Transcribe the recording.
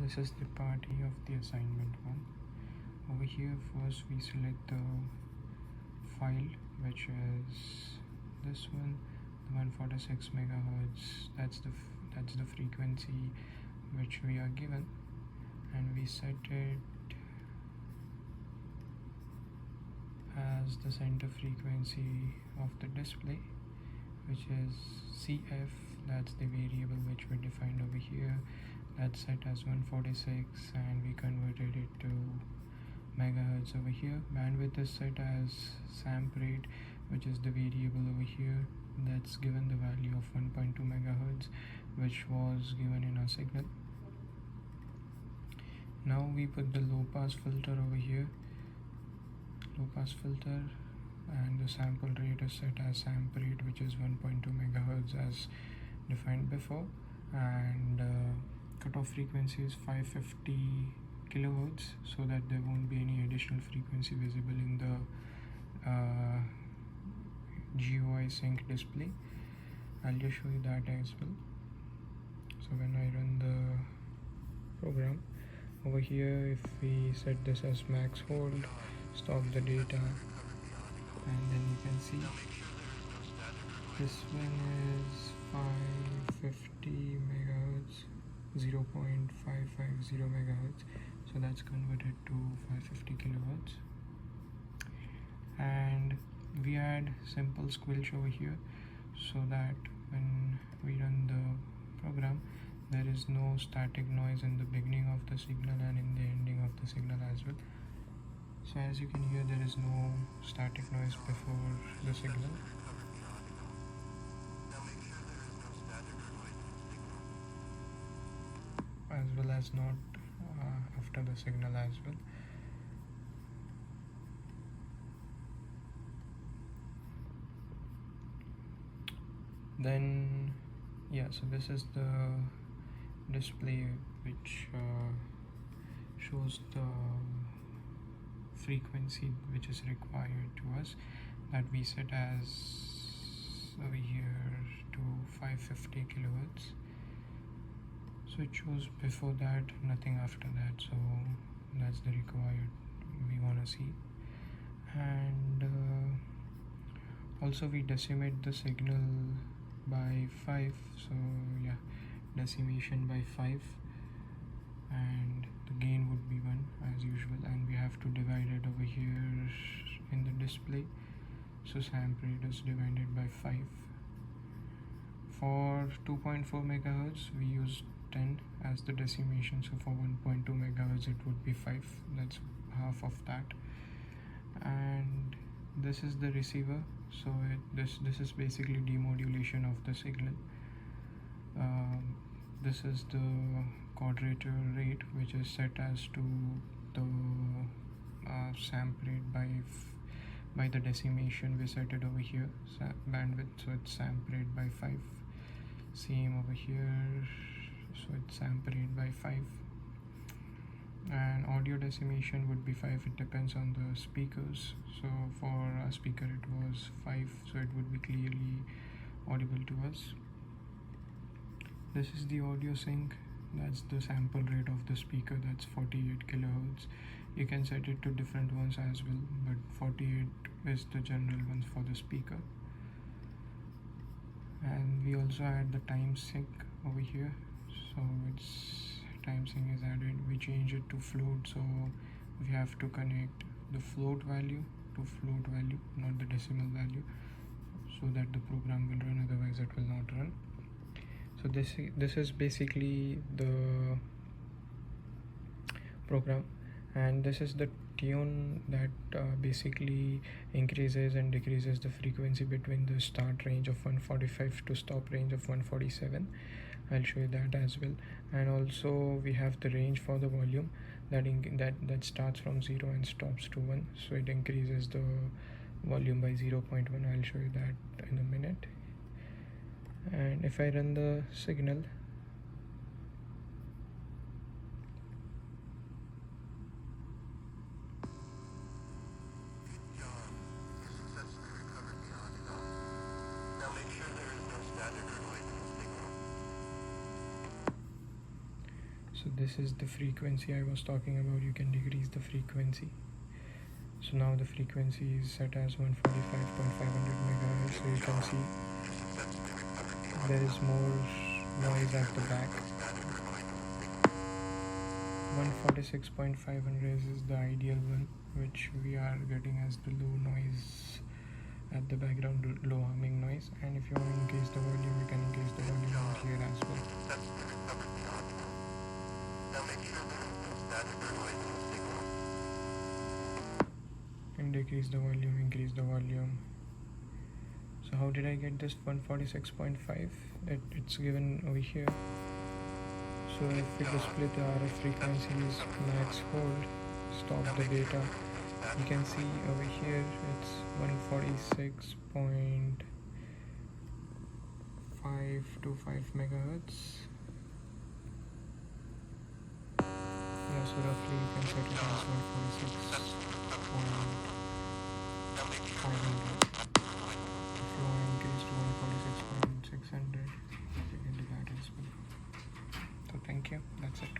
This is the part A of the assignment 1. Over here first we select the file, which is this one, the 146 megahertz. That's the frequency which we are given, and we set it as the center frequency of the display, which is CF. That's the variable which we defined over here. That's set as 146, and we converted it to megahertz over here. Bandwidth is set as samp rate, which is the variable over here. That's given the value of 1.2 megahertz, which was given in our signal. Now we put the low pass filter over here, low pass filter, and the sample rate is set as samp rate, which is 1.2 megahertz as defined before, and cutoff frequency is 550 kilohertz, so that there won't be any additional frequency visible in the GUI sync display. I'll just show you that as well. So when I run the program over here, if we set this as max hold, stop the data, and then you can see this one is 550 megahertz, 0.550 megahertz, so that's converted to 550 kilohertz. And we add simple squelch over here, so that when we run the program, there is no static noise in the beginning of the signal and in the ending of the signal as well. So as you can hear, there is no static noise before the signal. As well as not after the signal as well. Then so this is the display which shows the frequency which is required to us, that we set as over here to 550 kilohertz. So it shows before that, nothing after that, so that's the required we want to see. And also we decimate the signal by 5, so decimation by 5, and the gain would be 1 as usual, and we have to divide it over here in the display, so samp rate is divided by 5. For 2.4 megahertz we use 10 as the decimation, so for 1.2 megahertz it would be 5, that's half of that. And this is the receiver, so this is basically demodulation of the signal. This is the quadrature rate, which is set as to the samp rate by the decimation we set it over here, bandwidth, so it's samp rate by 5. Same over here, so it's samp rate by 5. And audio decimation would be 5, it depends on the speakers. So for a speaker it was 5, so it would be clearly audible to us. This is the audio sync, that's the sample rate of the speaker, that's 48 kilohertz. You can set it to different ones as well, but 48 is the general ones for the speaker. And we also add the time sync over here, so it's time sync is added. We change it to float, so we have to connect the float value to float value, not the decimal value, so that the program will run, otherwise it will not run. So this is basically the program, and this is the tune that basically increases and decreases the frequency between the start range of 145 to stop range of 147. I'll show you that as well. And also we have the range for the volume that starts from 0 and stops to 1, so it increases the volume by 0.1. I'll show you that in a minute. And if I run the signal, So this is the frequency I was talking about. You can decrease the frequency. So now the frequency is set as 145.500 megahertz. So you can see there is more noise at the back. 146.500 is the ideal one, which we are getting as the low noise at the background, low humming noise. And if you want to increase the volume, you can increase the volume out here as well. And decrease the volume, increase the volume. So how did I get this 146.5? It's given over here. So if we display the RF frequencies max hold, stop the data, you can see over here it's 146.525 megahertz. Yeah, so roughly you can set it as 146.500. If you want to increase to 146.600, you can do that as well. So thank you, that's it.